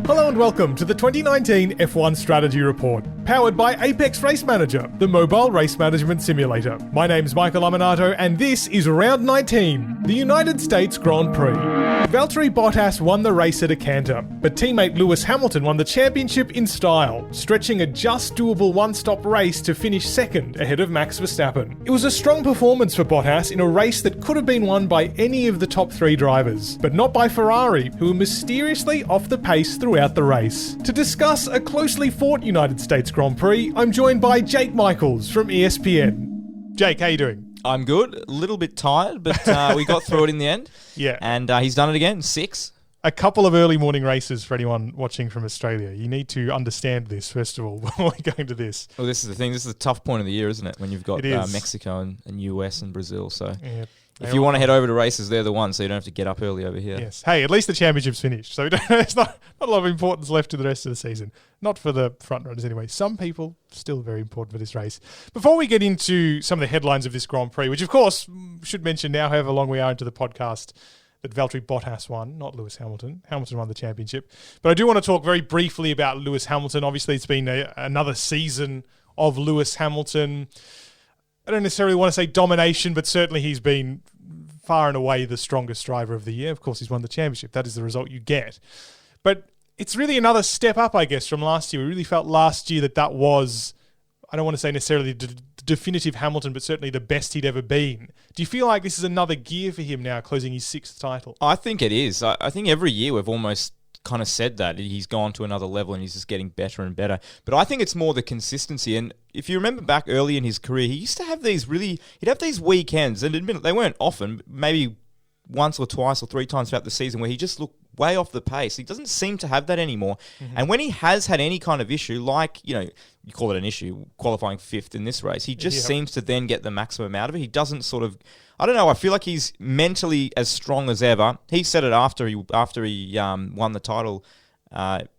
Hello and welcome to the 2019 F1 Strategy Report, powered by Apex Race Manager, the mobile race management simulator. My name's Michael Lamonato, and this is Round 19, the United States Grand Prix. Valtteri Bottas won the race at a canter, but teammate Lewis Hamilton won the championship in style, stretching a just doable one-stop race to finish second ahead of Max Verstappen. It was a strong performance for Bottas in a race that could have been won by any of the top three drivers, but not by Ferrari, who were mysteriously off the pace throughout the race. To discuss a closely fought United States Grand Prix, I'm joined by Jake Michaels from ESPN. Jake, how you doing? I'm good. A little bit tired, but we got through it in the end. Yeah. And he's done it again, 6. A couple of early morning races for anyone watching from Australia. You need to understand this, first of all, before we go into this. Well, this is the thing. This is a tough point of the year, isn't it? When you've got Mexico and US and Brazil. So if you want to head over to races, they're the ones, so you don't have to get up early over here. Yes. Hey, at least the championship's finished. So it's not a lot of importance left to the rest of the season. Not for the front runners anyway. Some people, still very important for this race. Before we get into some of the headlines of this Grand Prix, which of course, should mention now, however long we are into the podcast, that Valtteri Bottas won, not Lewis Hamilton. Hamilton won the championship. But I do want to talk very briefly about Lewis Hamilton. Obviously, it's been another season of Lewis Hamilton. I don't necessarily want to say domination, but certainly he's been far and away the strongest driver of the year. Of course, he's won the championship. That is the result you get. But it's really another step up, I guess, from last year. We really felt last year that was, I don't want to say necessarily the definitive Hamilton, but certainly the best he'd ever been. Do you feel like this is another gear for him now, closing his 6th title? I think it is. I think every year we've almost kind of said that he's gone to another level and he's just getting better and better. But I think it's more the consistency. And if you remember back early in his career, he used to have these he'd have these weekends, and admit they weren't often, maybe once or twice or 3 times throughout the season, where he just looked way off the pace. He doesn't seem to have that anymore. Mm-hmm. And when he has had any kind of issue, like, you call it an issue, qualifying 5th in this race, he just seems to then get the maximum out of it. He doesn't sort of, I don't know, I feel like he's mentally as strong as ever. He said it after he won the title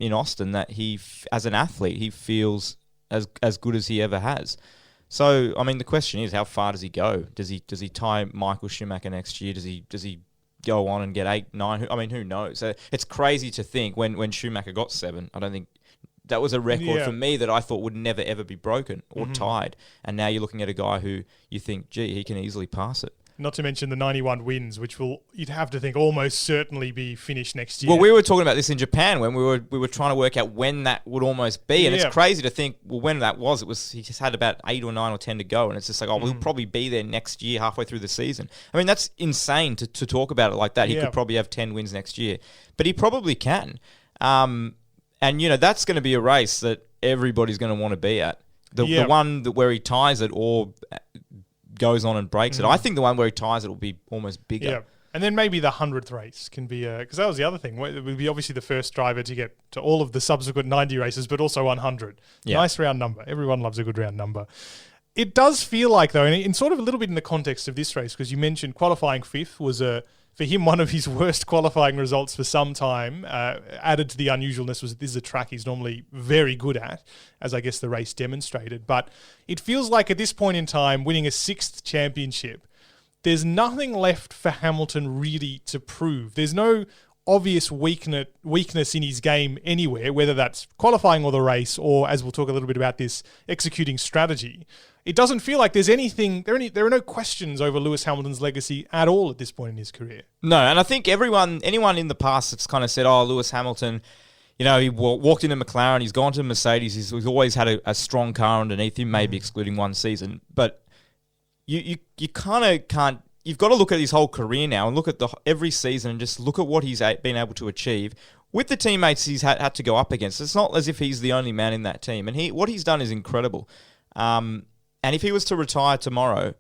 in Austin, that he, as an athlete, he feels as good as he ever has. So, I mean, the question is, how far does he go? Does he tie Michael Schumacher next year? Does he go on and get 8, 9? I mean, who knows? It's crazy to think when Schumacher got 7, I don't think that was a record for me that I thought would never, ever be broken or tied. And now you're looking at a guy who you think, gee, he can easily pass it. Not to mention the 91 wins, which you'd have to think almost certainly be finished next year. Well, we were talking about this in Japan when we were trying to work out when that would almost be. And it's crazy to think, well, when that was, he just had about 8 or 9 or 10 to go. And it's just like, we'll probably be there next year, halfway through the season. I mean, that's insane to talk about it like that. He could probably have 10 wins next year. But he probably can. And, that's going to be a race that everybody's going to want to be at. The one where he ties it or goes on and breaks it. I think the one where he ties it will be almost bigger. Yeah. And then maybe the 100th race can be, because that was the other thing. It would be obviously the first driver to get to all of the subsequent 90 races, but also 100. Yeah. Nice round number. Everyone loves a good round number. It does feel like, though, and in sort of a little bit in the context of this race, because you mentioned qualifying 5th was for him, one of his worst qualifying results for some time. Added to the unusualness was that this is a track he's normally very good at, as I guess the race demonstrated. But it feels like at this point in time, winning a 6th championship, there's nothing left for Hamilton really to prove. There's no obvious weakness in his game anywhere, whether that's qualifying or the race, or, as we'll talk a little bit about this, executing strategy. It doesn't feel like there's anything, there are no questions over Lewis Hamilton's legacy at all at this point in his career. No, and I think anyone in the past that's kind of said, Lewis Hamilton, he walked into McLaren, he's gone to Mercedes, he's always had a strong car underneath him, maybe excluding one season. But you kind of can't, you've got to look at his whole career now and look at every season and just look at what he's been able to achieve with the teammates he's had to go up against. It's not as if he's the only man in that team. And what he's done is incredible. And if he was to retire tomorrow,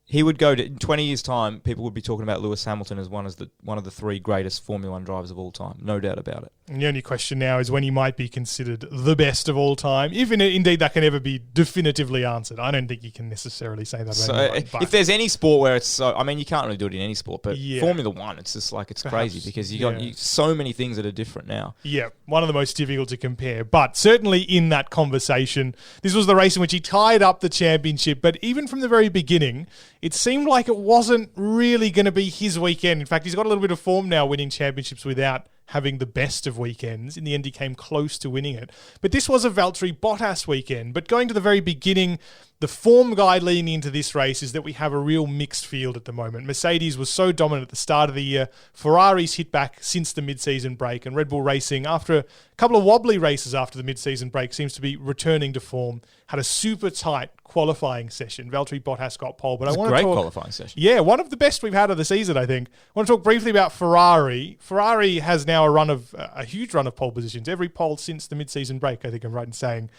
he would go to, in 20 years' time, people would be talking about Lewis Hamilton as one of the 3 greatest Formula 1 drivers of all time. No doubt about it. And the only question now is when he might be considered the best of all time, if indeed that can ever be definitively answered. I don't think you can necessarily say that about anyone. If there's any sport where it's so, I mean, you can't really do it in any sport, but Formula 1, it's just like, it's crazy because you got so many things that are different now. Yeah, one of the most difficult to compare, but certainly in that conversation, this was the race in which he tied up the championship, but even from the very beginning, it seemed like it wasn't really going to be his weekend. In fact, he's got a little bit of form now winning championships without having the best of weekends. In the end, he came close to winning it. But this was a Valtteri Bottas weekend. But going to the very beginning, the form guide leading into this race is that we have a real mixed field at the moment. Mercedes was so dominant at the start of the year. Ferrari's hit back since the mid-season break, and Red Bull Racing, after a couple of wobbly races after the mid-season break, seems to be returning to form. Had a super tight qualifying session. Valtteri Bottas got pole, but I want to talk... Great qualifying session. Yeah, one of the best we've had of the season, I think. I want to talk briefly about Ferrari. Ferrari has now a huge run of pole positions. Every pole since the mid-season break, I think I'm right in saying.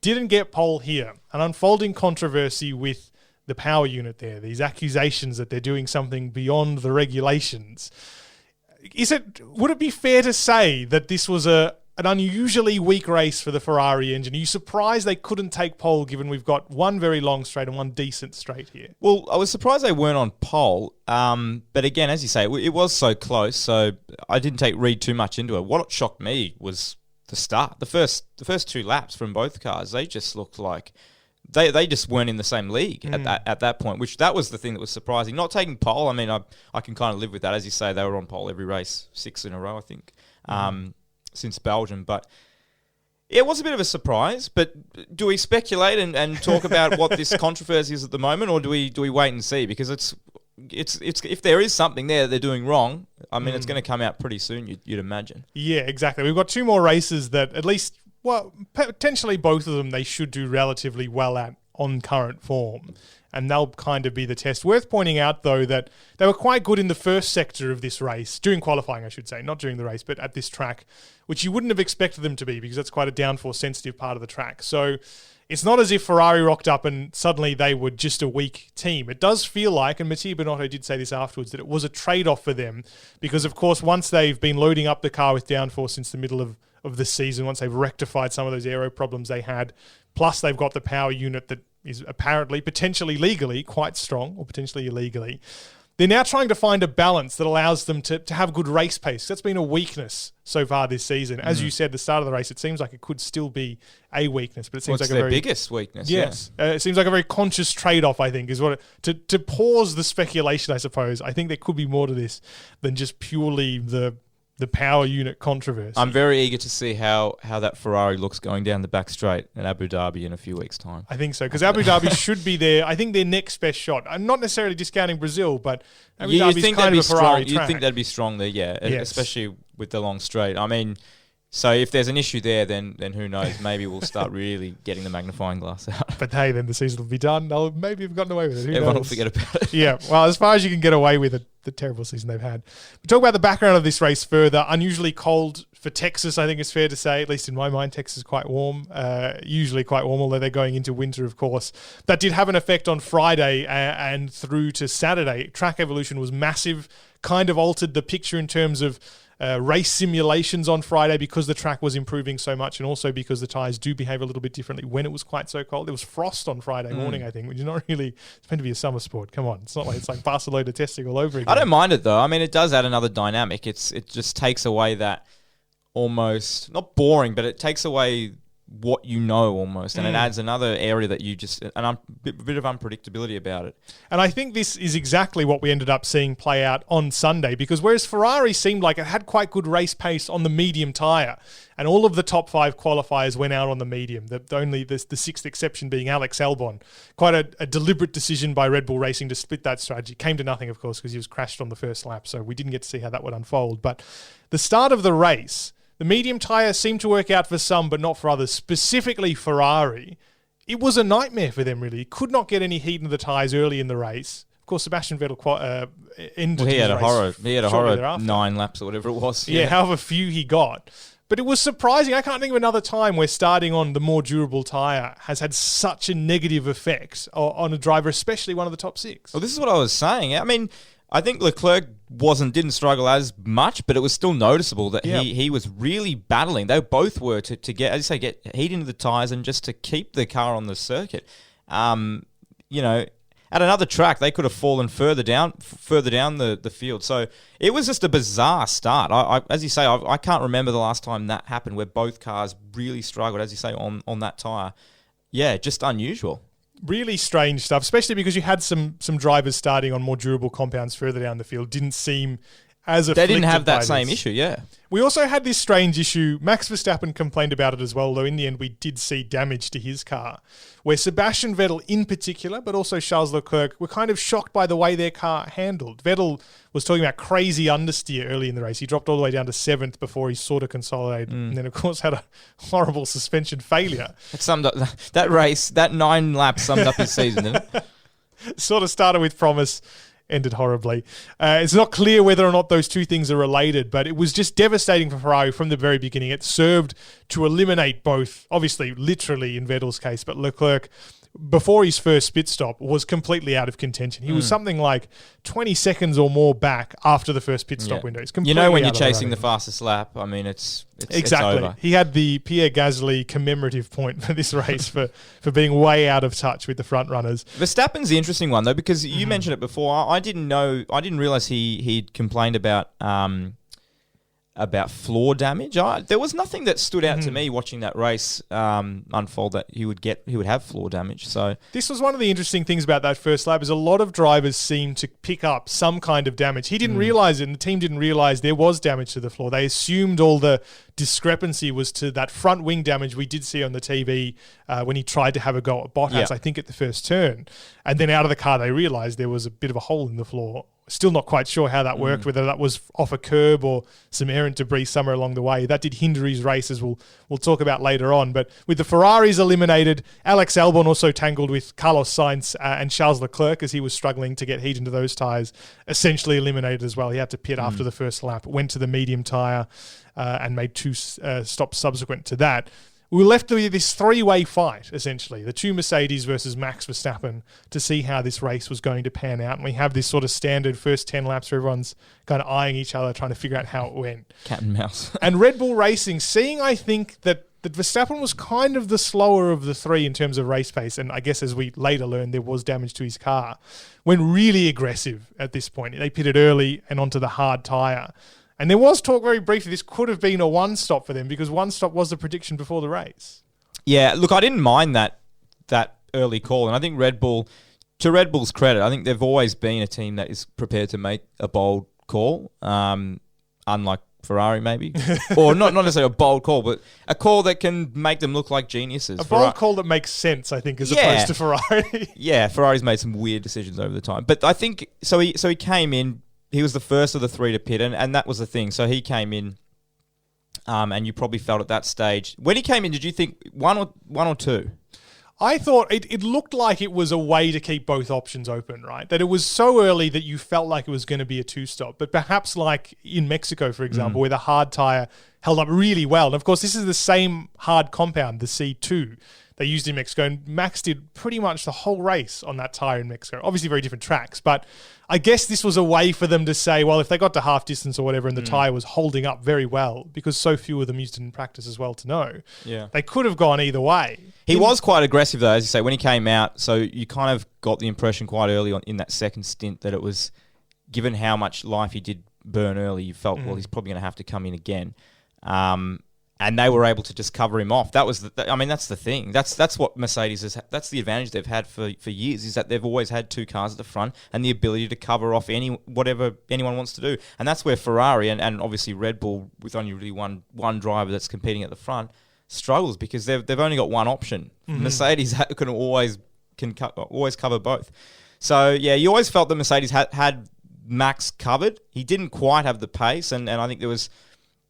Didn't get pole here. An unfolding controversy with the power unit there. These accusations that they're doing something beyond the regulations. Would it be fair to say that this was an unusually weak race for the Ferrari engine? Are you surprised they couldn't take pole given we've got one very long straight and one decent straight here? Well, I was surprised they weren't on pole. But again, as you say, it was so close, so I didn't read too much into it. What shocked me was the start. The first 2 laps from both cars, they just looked like they just weren't in the same league at that point, which that was the thing that was surprising. Not taking pole, I mean, I can kind of live with that. As you say, they were on pole every race, 6 in a row, I think, since Belgium. But it was a bit of a surprise. But do we speculate and talk about what this controversy is at the moment, or do we wait and see? Because it's if there is something there that they're doing wrong, I mean, it's going to come out pretty soon, you'd imagine. Yeah, exactly. We've got 2 more races that at least, well, potentially both of them they should do relatively well at on current form. And they'll kind of be the test. Worth pointing out, though, that they were quite good in the first sector of this race, during qualifying, I should say, not during the race, but at this track, which you wouldn't have expected them to be because that's quite a downforce-sensitive part of the track. So it's not as if Ferrari rocked up and suddenly they were just a weak team. It does feel like, and Mattia Binotto did say this afterwards, that it was a trade-off for them because, of course, once they've been loading up the car with downforce since the middle of the season, once they've rectified some of those aero problems they had, plus they've got the power unit that is apparently, potentially legally, quite strong, or potentially illegally, they're now trying to find a balance that allows them to have good race pace. That's been a weakness so far this season. As you said, the start of the race, it seems like it could still be a weakness, but it seems like their biggest weakness. Yes. Yeah. It seems like a very conscious trade-off, I think, is what to pause the speculation, I suppose. I think there could be more to this than just purely the power unit controversy. I'm very eager to see how that Ferrari looks going down the back straight at Abu Dhabi in a few weeks' time. I think so, because Abu Dhabi should be I think their next best shot. I'm not necessarily discounting Brazil, but Abu Dhabi's kind of a Ferrari track. You'd think that'd be strong there, yeah, yes. Especially with the long straight. I mean, so if there's an issue there, then who knows? Maybe we'll start really getting the magnifying glass out. But hey, then the season will be done. They'll maybe have gotten away with it. Everyone will forget about it. Yeah, well, as far as you can get away with it, the terrible season they've had. We talk about the background of this race further. Unusually cold for Texas, I think it's fair to say, at least in my mind. Texas is quite warm, usually quite warm, although they're going into winter, of course. That did have an effect on Friday and through to Saturday. Track evolution was massive, kind of altered the picture in terms of race simulations on Friday because the track was improving so much, and also because the tyres do behave a little bit differently when it was quite so cold. There was frost on Friday morning, I think, which is not really, it's meant to be a summer sport. Come on, it's not like it's like Barcelona testing all over again. I don't mind it though. I mean, it does add another dynamic. It just takes away that almost, not boring, but it takes away what you know almost, and it adds another area that you just a bit of unpredictability about it. And I think this is exactly what we ended up seeing play out on Sunday, because whereas Ferrari seemed like it had quite good race pace on the medium tyre, and all of the top 5 qualifiers went out on the medium, only the sixth exception being Alex Albon. Quite a deliberate decision by Red Bull Racing to split that strategy. Came to nothing, of course, because he was crashed on the first lap, so we didn't get to see how that would unfold. But the start of the race, the medium tyre seemed to work out for some, but not for others, specifically Ferrari. It was a nightmare for them, really. Could not get any heat in the tyres early in the race. Of course, Sebastian Vettel ended he had his race. He had a horror 9 laps or whatever it was. Yeah, however few he got. But it was surprising. I can't think of another time where starting on the more durable tyre has had such a negative effect on a driver, especially one of the top 6. Well, this is what I was saying. I mean, I think Leclerc didn't struggle as much, but it was still noticeable that he was really battling. They both were to get, as you say, get heat into the tyres and just to keep the car on the circuit. You know, at another track, they could have fallen further down the field. So it was just a bizarre start. As you say, I can't remember the last time that happened where both cars really struggled, as you say, on that tyre. Yeah, just unusual. Really strange stuff, especially because you had some drivers starting on more durable compounds further down the field. Didn't seem as They didn't have that by same this. issue, yeah. We also had this strange issue. Max Verstappen complained about it as well, though in the end we did see damage to his car, where Sebastian Vettel in particular, but also Charles Leclerc, were kind of shocked by the way their car handled. Vettel was talking about crazy understeer early in the race. He dropped all the way down to 7th before he sort of consolidated, and then of course had a horrible suspension failure. It summed up that race, that 9 laps summed up his season, didn't it? Sort of started with promise, ended horribly. It's not clear whether or not those two things are related, but it was just devastating for Ferrari from the very beginning. It served to eliminate both, obviously, literally in Vettel's case, but Leclerc, before his first pit stop, was completely out of contention. He was something like 20 seconds or more back after the first pit stop window. It's completely when you're out of chasing the the fastest lap, I mean, it's exactly. over. He had the Pierre Gasly commemorative point for this race for being way out of touch with the front runners. Verstappen's the interesting one, though, because you mentioned it before. I didn't realize he'd complained about floor damage. There was nothing that stood out to me watching that race unfold that he would have floor damage. So this was one of the interesting things about that first lap is a lot of drivers seemed to pick up some kind of damage. He didn't realize it, and the team didn't realize there was damage to the floor. They assumed all the discrepancy was to that front wing damage we did see on the TV when he tried to have a go at Bottas, I think at the first turn. And then out of the car, they realized there was a bit of a hole in the floor. Still not quite sure how that worked, whether that was off a curb or some errant debris somewhere along the way. That did hinder his race, as we'll talk about later on. But with the Ferraris eliminated, Alex Albon also tangled with Carlos Sainz and Charles Leclerc as he was struggling to get heat into those tyres, essentially eliminated as well. He had to pit after the first lap, went to the medium tyre and made 2 stops subsequent to that. We were left with this 3-way fight, essentially, the 2 Mercedes versus Max Verstappen, to see how this race was going to pan out. And we have this sort of standard first 10 laps where everyone's kind of eyeing each other, trying to figure out how it went. Cat and mouse. And Red Bull Racing, seeing, I think, that Verstappen was kind of the slower of the 3 in terms of race pace, and I guess as we later learned, there was damage to his car, went really aggressive at this point. They pitted early and onto the hard tyre. And there was talk very briefly, this could have been a 1-stop for them because 1-stop was the prediction before the race. Yeah, look, I didn't mind that early call. And I think Red Bull, to Red Bull's credit, I think they've always been a team that is prepared to make a bold call, unlike Ferrari maybe. Or not necessarily a bold call, but a call that can make them look like geniuses. A bold call that makes sense, I think, as opposed to Ferrari. Yeah, Ferrari's made some weird decisions over the time. But I think, so he came in, he was the first of the 3 to pit, and that was the thing. So he came in, and you probably felt at that stage. When he came in, did you think one or two? I thought it looked like it was a way to keep both options open, right? That it was so early that you felt like it was going to be a 2-stop. But perhaps like in Mexico, for example, where the hard tyre held up really well. And of course, this is the same hard compound, the C2, they used in Mexico. And Max did pretty much the whole race on that tyre in Mexico. Obviously very different tracks, but I guess this was a way for them to say, well, if they got to half distance or whatever and the tyre was holding up very well, because so few of them used it in practice as well to know, they could have gone either way. He was quite aggressive, though, as you say, when he came out. So you kind of got the impression quite early on in that second stint that it was, given how much life he did burn early, you felt, well, he's probably going to have to come in again. And they were able to just cover him off. That was, that's the thing. That's what Mercedes has. That's the advantage they've had for years, is that they've always had 2 cars at the front and the ability to cover off whatever anyone wants to do. And that's where Ferrari and obviously Red Bull, with only really one driver that's competing at the front, struggles because they've only got one option. Mercedes can always cover both. So yeah, you always felt that Mercedes had Max covered. He didn't quite have the pace, and I think there was,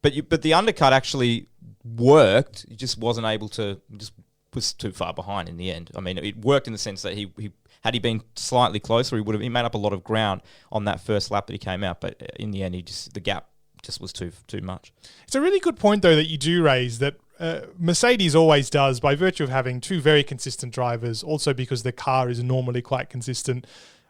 but the undercut actually worked. He just wasn't able to. Just was too far behind in the end. I mean, it worked in the sense that he had he been slightly closer, he made up a lot of ground on that first lap that he came out. But in the end, the gap just was too much. It's a really good point though that you do raise that. Mercedes always does, by virtue of having 2 very consistent drivers, also because the car is normally quite consistent,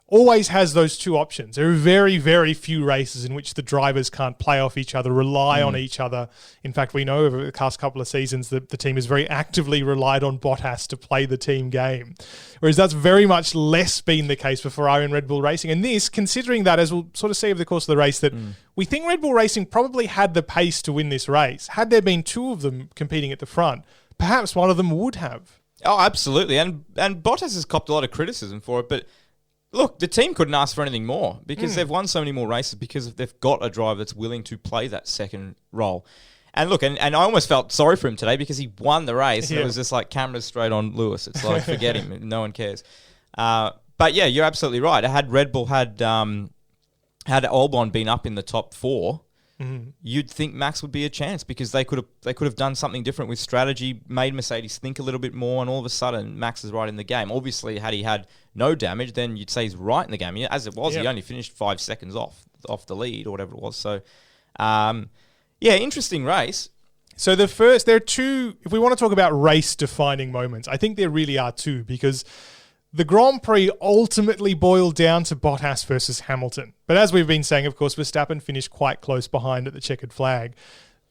always has those 2 options. There are very, very few races in which the drivers can't play off each other, rely on each other. In fact, we know over the past couple of seasons that the team has very actively relied on Bottas to play the team game. Whereas that's very much less been the case for Ferrari and Red Bull Racing. And this, considering that, as we'll sort of see over the course of the race, that we think Red Bull Racing probably had the pace to win this race. Had there been 2 of them competing at the front, perhaps one of them would have. Oh, absolutely. And Bottas has copped a lot of criticism for it, but look, the team couldn't ask for anything more because they've won so many more races because they've got a driver that's willing to play that second role. And look, and I almost felt sorry for him today because he won the race. And it was just like cameras straight on Lewis. It's like, forget him. No one cares. But yeah, you're absolutely right. Had Red Bull had Albon been up in the top 4, you'd think Max would be a chance because they could have done something different with strategy, made Mercedes think a little bit more, and all of a sudden Max is right in the game. Obviously, had he had no damage, then you'd say he's right in the game. As it was, he only finished 5 seconds off the lead or whatever it was. So, interesting race. So there are two, if we want to talk about race-defining moments, I think there really are two, because the Grand Prix ultimately boiled down to Bottas versus Hamilton. But as we've been saying, of course, Verstappen finished quite close behind at the checkered flag.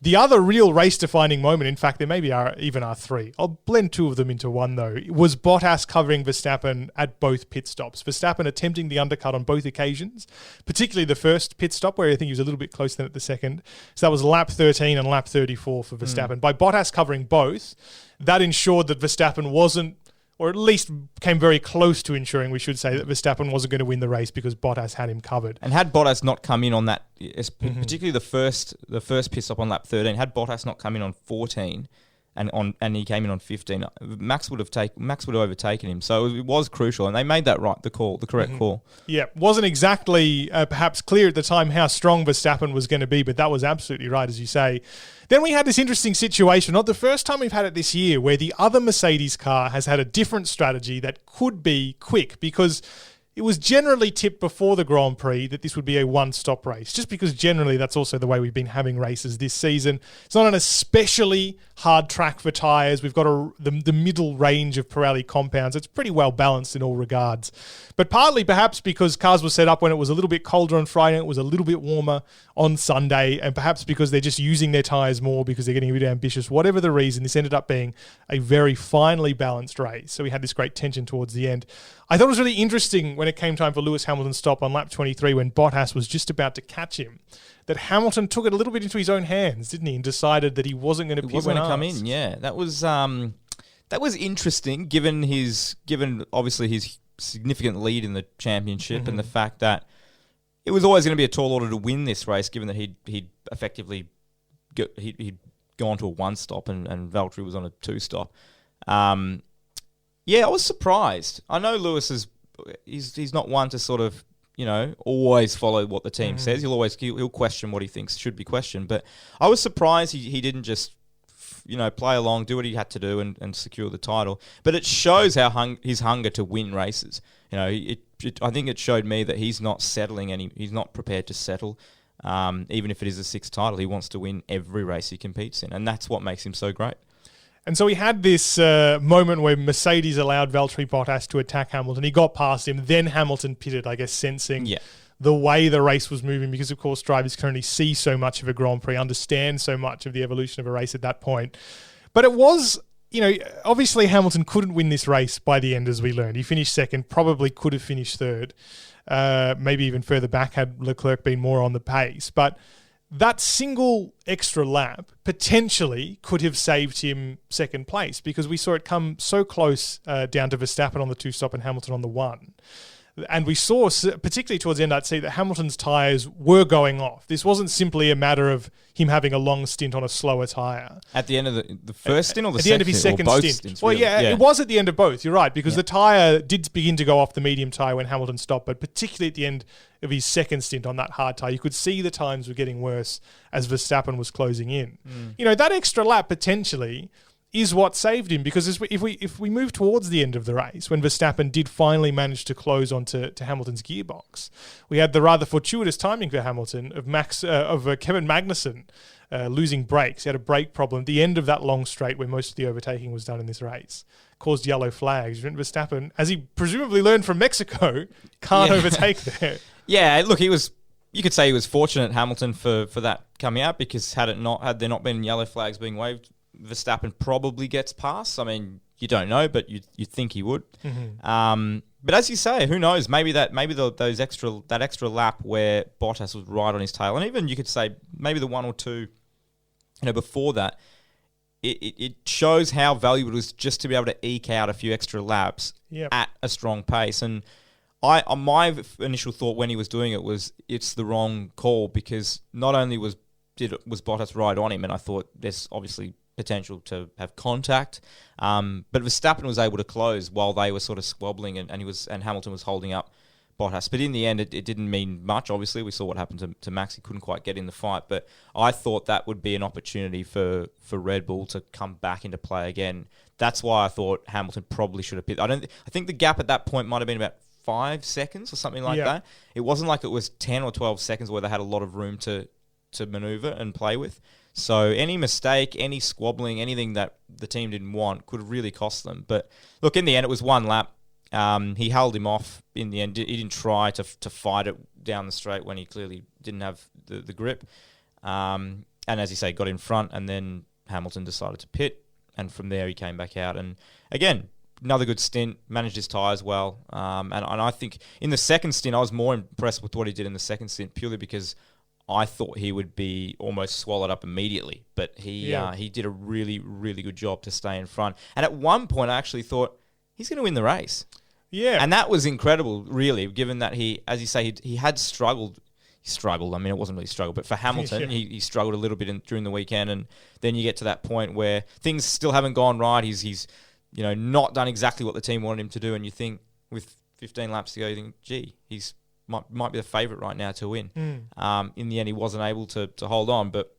The other real race-defining moment, in fact, there maybe even are 3. I'll blend 2 of them into one, though, was Bottas covering Verstappen at both pit stops. Verstappen attempting the undercut on both occasions, particularly the first pit stop, where I think he was a little bit closer than at the second. So that was lap 13 and lap 34 for Verstappen. By Bottas covering both, that ensured that Verstappen wasn't, or at least came very close to ensuring, we should say, that Verstappen wasn't going to win the race because Bottas had him covered. And had Bottas not come in on that, particularly the first pit stop on lap 13, had Bottas not come in on 14 and he came in on 15, Max would have overtaken him. So it was crucial, and they made that right, the correct call. Yeah, wasn't exactly perhaps clear at the time how strong Verstappen was going to be, but that was absolutely right, as you say. Then we had this interesting situation, not the first time we've had it this year, where the other Mercedes car has had a different strategy that could be quick, because it was generally tipped before the Grand Prix that this would be a one-stop race, just because generally that's also the way we've been having races this season. It's not an especially hard track for tyres. We've got the middle range of Pirelli compounds. It's pretty well balanced in all regards. But partly perhaps because cars were set up when it was a little bit colder on Friday, it was a little bit warmer on Sunday, and perhaps because they're just using their tyres more because they're getting a bit ambitious. Whatever the reason, this ended up being a very finely balanced race. So we had this great tension towards the end. I thought it was really interesting when it came time for Lewis Hamilton's stop on lap 23 when Bottas was just about to catch him, that Hamilton took it a little bit into his own hands, didn't he, and decided that he wasn't going to come in. Yeah, that was interesting, given obviously his significant lead in the championship and the fact that it was always going to be a tall order to win this race, given that he'd effectively he'd gone to a 1-stop and Valtteri was on a 2-stop. Yeah, I was surprised. I know Lewis he's not one to sort of, always follow what the team says. He'll question what he thinks should be questioned. But I was surprised he didn't just, play along, do what he had to do and secure the title. But it shows how his hunger to win races. I think it showed me that he's not settling and he's not prepared to settle. Even if it is a 6th title, he wants to win every race he competes in. And that's what makes him so great. And so we had this moment where Mercedes allowed Valtteri Bottas to attack Hamilton. He got past him. Then Hamilton pitted, I guess, sensing the way the race was moving, because, of course, drivers can only see so much of a Grand Prix, understand so much of the evolution of a race at that point. But it was, obviously Hamilton couldn't win this race by the end, as we learned. He finished second, probably could have finished third, maybe even further back had Leclerc been more on the pace. But that single extra lap potentially could have saved him second place, because we saw it come so close down to Verstappen on the 2-stop and Hamilton on the 1. And we saw, particularly towards the end, I'd say that Hamilton's tyres were going off. This wasn't simply a matter of him having a long stint on a slower tyre. At the end of the first stint or the second? At the end of his second stint. Stints, well, really. yeah, it was at the end of both. You're right, because the tyre did begin to go off, the medium tyre, when Hamilton stopped, but particularly at the end of his second stint on that hard tyre, you could see the times were getting worse as Verstappen was closing in. That extra lap potentially is what saved him, because if we move towards the end of the race, when Verstappen did finally manage to close onto Hamilton's gearbox, we had the rather fortuitous timing for Hamilton of Kevin Magnussen losing brakes. He had a brake problem at the end of that long straight where most of the overtaking was done in this race. Caused yellow flags. Verstappen, as he presumably learned from Mexico, can't overtake there. Yeah, look, you could say he was fortunate, Hamilton, for that coming out, because had there not been yellow flags being waved, Verstappen probably gets past. I mean, you don't know, but you think he would. But as you say, who knows? Maybe that extra lap where Bottas was right on his tail, and even you could say maybe the 1 or 2, before that, it shows how valuable it is just to be able to eke out a few extra laps at a strong pace. And My initial thought when he was doing it was it's the wrong call, because not only was Bottas right on him, and I thought there's obviously potential to have contact, but Verstappen was able to close while they were sort of squabbling, and Hamilton was holding up Bottas. But in the end, it didn't mean much. Obviously, we saw what happened to Max. He couldn't quite get in the fight, but I thought that would be an opportunity for Red Bull to come back into play again. That's why I thought Hamilton probably should have pitted. I think the gap at that point might have been about 5 seconds or something like that. It wasn't like it was 10 or 12 seconds where they had a lot of room to maneuver and play with. So any mistake, any squabbling, anything that the team didn't want could have really cost them. But look, in the end, it was one lap. He held him off in the end. He didn't try to fight it down the straight when he clearly didn't have the grip. And as you say, got in front, and then Hamilton decided to pit. And from there, he came back out. And again, another good stint, managed his tyres well. And I think in the second stint, I was more impressed with what he did in the second stint, purely because I thought he would be almost swallowed up immediately. But he did a really, really good job to stay in front. And at one point, I actually thought, he's going to win the race. Yeah. And that was incredible, really, given that he, as you say, he had struggled. He struggled. I mean, it wasn't really struggle, but for Hamilton, he struggled a little bit during the weekend. And then you get to that point where things still haven't gone right. He's not done exactly what the team wanted him to do. And you think, with 15 laps to go, you think, gee, he's might be the favourite right now to win. In the end, he wasn't able to hold on, but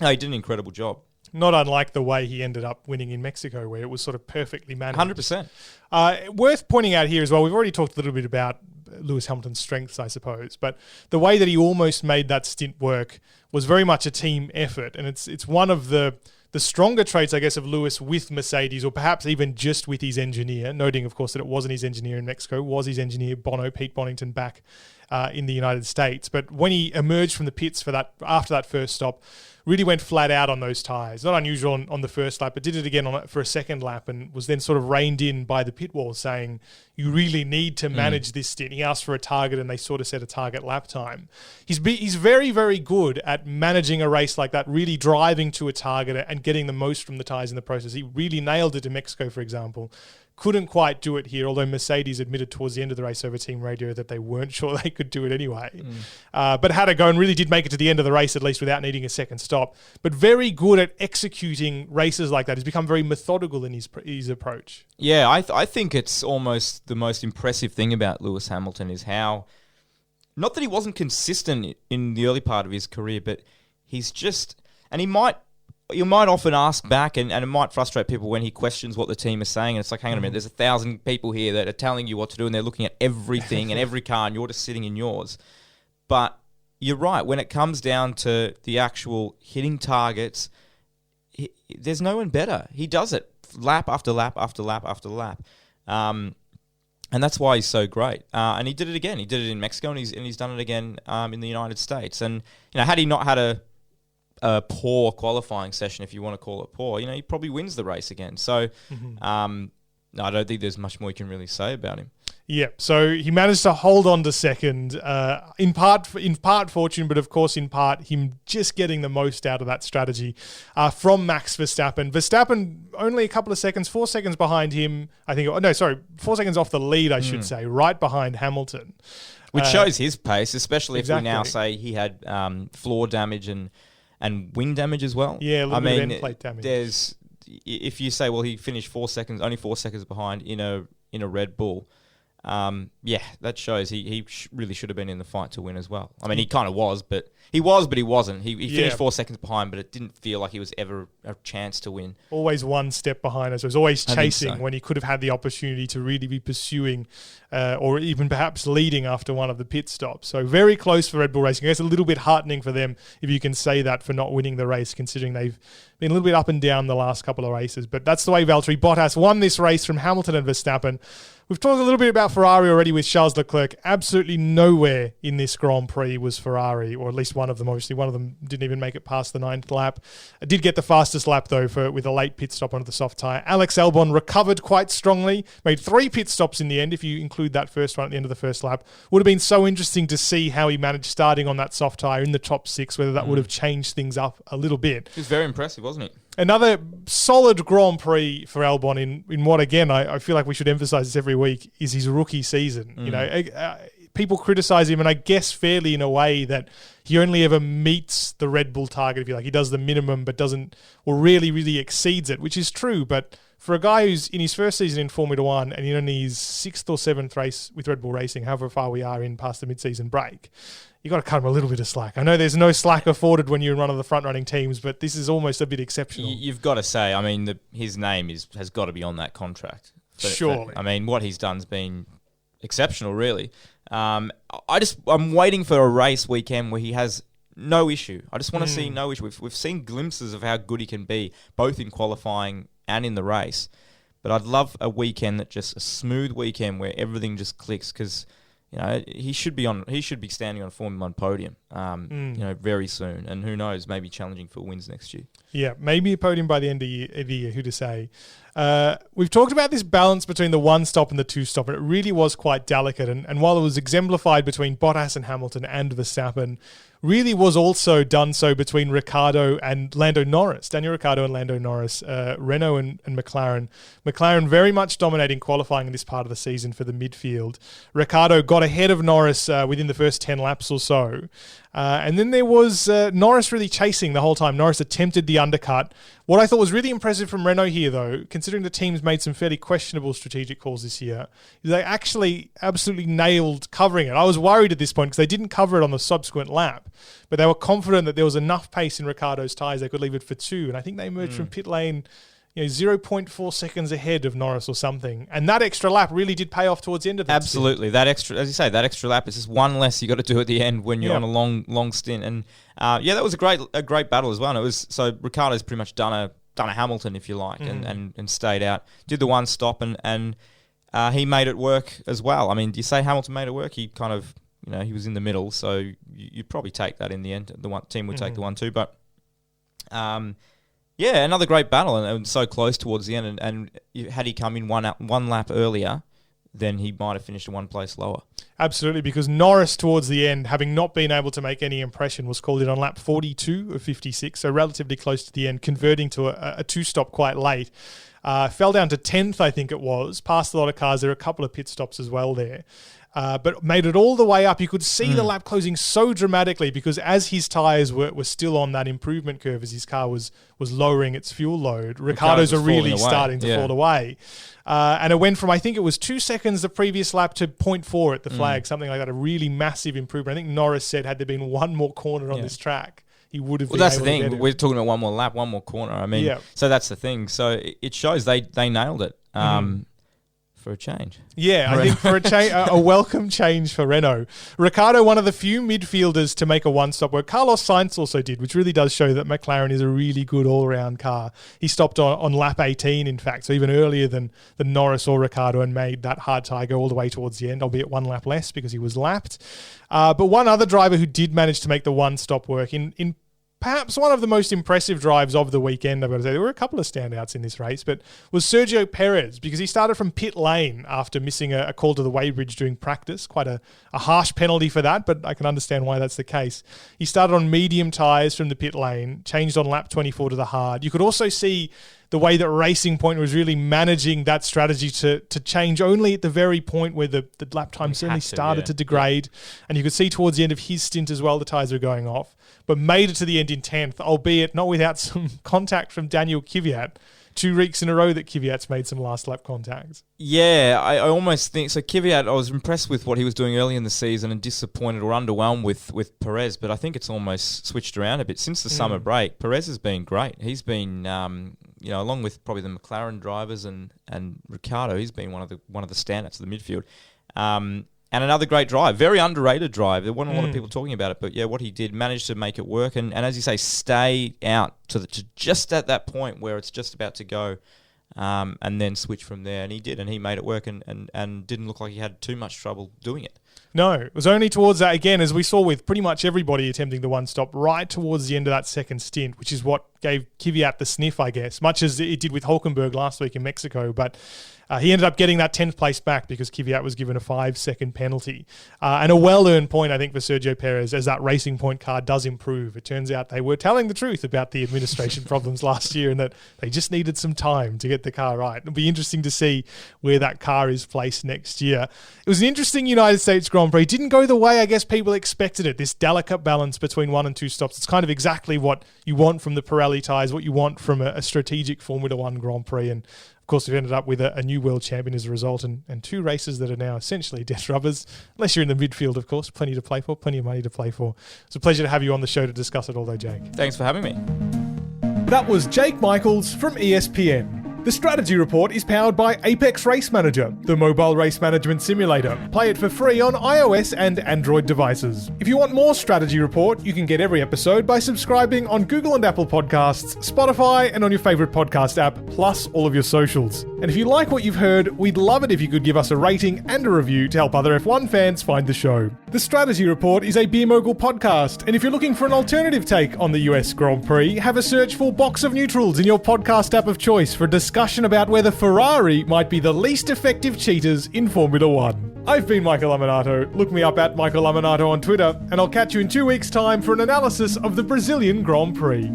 no, he did an incredible job. Not unlike the way he ended up winning in Mexico, where it was sort of perfectly managed. 100%. Worth pointing out here as well, we've already talked a little bit about Lewis Hamilton's strengths, I suppose, but the way that he almost made that stint work was very much a team effort, and it's one of the stronger traits, I guess, of Lewis with Mercedes, or perhaps even just with his engineer, noting, of course, that it wasn't his engineer in Mexico, was his engineer, Pete Bonington, back in the United States. But when he emerged from the pits after that first stop, really went flat out on those tyres. Not unusual on the first lap, but did it again for a second lap, and was then sort of reined in by the pit wall, saying, you really need to manage this stint. He asked for a target, and they sort of set a target lap time. He's very, very good at managing a race like that, really driving to a target and getting the most from the tyres in the process. He really nailed it in Mexico, for example. Couldn't quite do it here, although Mercedes admitted towards the end of the race over team radio that they weren't sure they could do it anyway. But had a go and really did make it to the end of the race, at least without needing a second stop. But very good at executing races like that. He's become very methodical in his approach. Yeah, I think it's almost the most impressive thing about Lewis Hamilton is how, not that he wasn't consistent in the early part of his career, but he's just, and you might often ask back, and it might frustrate people when he questions what the team is saying, and it's like, hang on a minute, there's 1,000 people here that are telling you what to do, and they're looking at everything and every car, and you're just sitting in yours. But you're right, when it comes down to the actual hitting targets, there's no one better. He does it lap after lap after lap after lap. And that's why he's so great. And he did it again. He did it in Mexico, and he's done it again in the United States. And had he not had a poor qualifying session, if you want to call it poor, he probably wins the race again. So I don't think there's much more you can really say about him. Yeah, so he managed to hold on to second, in part fortune, but of course in part him just getting the most out of that strategy from Max Verstappen. Verstappen only a couple of seconds, 4 seconds behind him, 4 seconds off the lead, I should say, right behind Hamilton. Which shows his pace, especially if we now say he had floor damage and wing damage as well. Yeah, a little bit of end plate damage. If you say, well, he finished only 4 seconds behind in a Red Bull, that shows he really should have been in the fight to win as well. I mean, he kind of was, but he wasn't. He finished 4 seconds behind, but it didn't feel like he was ever a chance to win. Always one step behind us. He was always chasing when he could have had the opportunity to really be pursuing or even perhaps leading after one of the pit stops. So very close for Red Bull Racing. I guess a little bit heartening for them, if you can say that, for not winning the race, considering they've been a little bit up and down the last couple of races. But that's the way Valtteri Bottas won this race from Hamilton and Verstappen. We've talked a little bit about Ferrari already with Charles Leclerc. Absolutely nowhere in this Grand Prix was Ferrari, or at least one of them. Obviously, one of them didn't even make it past the 9th lap. I did get the fastest lap, though, with a late pit stop onto the soft tyre. Alex Albon recovered quite strongly, made 3 pit stops in the end, if you include that first one at the end of the first lap. Would have been so interesting to see how he managed starting on that soft tyre in the top 6, whether that would have changed things up a little bit. He was very impressive, wasn't he? Another solid Grand Prix for Albon in what, again, I feel like we should emphasise this every week, is his rookie season. You know, people criticise him, and I guess fairly in a way that he only ever meets the Red Bull target, if you like. He does the minimum but doesn't, or really, really exceeds it, which is true. But for a guy who's in his first season in Formula One and in only his 6th or 7th race with Red Bull Racing, however far we are in past the mid-season break, you got to cut him a little bit of slack. I know there's no slack afforded when you're in one of the front-running teams, but this is almost a bit exceptional. You've got to say, I mean, his name has got to be on that contract. Surely. I mean, what he's done's been exceptional, really. I'm waiting for a race weekend where he has no issue. I just want to see no issue. We've seen glimpses of how good he can be, both in qualifying and in the race. But I'd love a weekend a smooth weekend where everything just clicks, because you know, he should be standing on a Formula 1 podium, you know, very soon. And who knows, maybe challenging for wins next year. Yeah, maybe a podium by the end of the year, who to say. We've talked about this balance between the one-stop and the two-stop, and it really was quite delicate. And while it was exemplified between Bottas and Hamilton and Verstappen, really was also done so between Ricciardo and Lando Norris. Daniel Ricciardo and Lando Norris, Renault and McLaren. McLaren very much dominating qualifying in this part of the season for the midfield. Ricciardo got ahead of Norris within the first 10 laps or so. And then there was Norris really chasing the whole time. Norris attempted the undercut. What I thought was really impressive from Renault here, though, considering the team's made some fairly questionable strategic calls this year, is they actually absolutely nailed covering it. I was worried at this point because they didn't cover it on the subsequent lap, but they were confident that there was enough pace in Ricciardo's tyres they could leave it for 2. And I think they emerged from pit lane 0.4 seconds ahead of Norris or something. And that extra lap really did pay off towards the end of that Absolutely. stint. That extra, as you say, that extra lap is just one less you got to do at the end when you're on a long stint. And that was a great battle as well. And it was, so Ricciardo's pretty much done a Hamilton, if you like, and stayed out. Did the one stop and he made it work as well. I mean, do you say Hamilton made it work? He kind of, he was in the middle, so you'd probably take that in the end. The one team would take the 1-2, but another great battle, and so close towards the end. And had he come in one lap earlier, then he might have finished one place lower. Absolutely, because Norris towards the end, having not been able to make any impression, was called in on lap 42 of 56, so relatively close to the end, converting to a two-stop quite late. Fell down to 10th, I think it was, passed a lot of cars. There were a couple of pit stops as well there. But made it all the way up. You could see the lap closing so dramatically because as his tyres were still on that improvement curve, as his car was lowering its fuel load, Ricciardo's are really starting to fall away. And it went from, I think it was 2 seconds the previous lap to 0.4 at the flag, something like that, a really massive improvement. I think Norris said had there been one more corner on this track, he would have been that's able the to thing. get We're talking about one more lap, one more corner. I mean, so that's the thing. So it shows they nailed it. For a change. Yeah, I think for a welcome change for Renault. Ricciardo, one of the few midfielders to make a one-stop work. Carlos Sainz also did, which really does show that McLaren is a really good all-round car. He stopped on lap 18, in fact, so even earlier than Norris or Ricciardo, and made that hard tyre go all the way towards the end, albeit one lap less because he was lapped. But one other driver who did manage to make the one-stop work in perhaps one of the most impressive drives of the weekend, I've got to say. There were a couple of standouts in this race, but was Sergio Perez, because he started from pit lane after missing a call to the weighbridge during practice. Quite a harsh penalty for that, but I can understand why that's the case. He started on medium tyres from the pit lane, changed on lap 24 to the hard. You could also see the way that Racing Point was really managing that strategy to change only at the very point where the lap time certainly started to degrade. And you could see towards the end of his stint as well, the tyres were going off, but made it to the end in 10th, albeit not without some contact from Daniel Kvyat. 2 weeks in a row that Kvyat's made some last lap contacts. Yeah, I almost think so. Kvyat, I was impressed with what he was doing early in the season and disappointed or underwhelmed with Perez, but I think it's almost switched around a bit since the summer break. Perez has been great. He's been, along with probably the McLaren drivers and Ricciardo, he's been one of the standouts of the midfield. And another great drive, very underrated drive. There weren't a lot of people talking about it, but what he did, managed to make it work, and as you say, stay out to just at that point where it's just about to go, and then switch from there. And he did, and he made it work, and didn't look like he had too much trouble doing it. No, it was only towards that, again, as we saw with pretty much everybody attempting the one-stop, right towards the end of that second stint, which is what gave Kvyat the sniff, I guess, much as it did with Hulkenberg last week in Mexico. But he ended up getting that 10th place back because Kvyat was given a 5-second penalty. And a well-earned point, I think, for Sergio Perez, as that Racing Point car does improve. It turns out they were telling the truth about the administration problems last year and that they just needed some time to get the car right. It'll be interesting to see where that car is placed next year. It was an interesting United States Grand Prix. It didn't go the way I guess people expected it, this delicate balance between 1 and 2 stops. It's kind of exactly what you want from the Pirelli tyres, what you want from a strategic Formula 1 Grand Prix. And of course, we've ended up with a new world champion as a result, and 2 races that are now essentially death rubbers, unless you're in the midfield, of course. Plenty to play for, plenty of money to play for. It's a pleasure to have you on the show to discuss it all, though, Jake. Thanks for having me. That was Jake Michaels from ESPN. The Strategy Report is powered by Apex Race Manager, the mobile race management simulator. Play it for free on iOS and Android devices. If you want more Strategy Report, you can get every episode by subscribing on Google and Apple Podcasts, Spotify, and on your favourite podcast app, plus all of your socials. And if you like what you've heard, we'd love it if you could give us a rating and a review to help other F1 fans find the show. The Strategy Report is a Beer Mogul podcast, and if you're looking for an alternative take on the US Grand Prix, have a search for Box of Neutrals in your podcast app of choice for a discussion about whether Ferrari might be the least effective cheaters in Formula 1. I've been Michael Lamonato. Look me up at Michael Lamonato on Twitter, and I'll catch you in 2 weeks' time for an analysis of the Brazilian Grand Prix.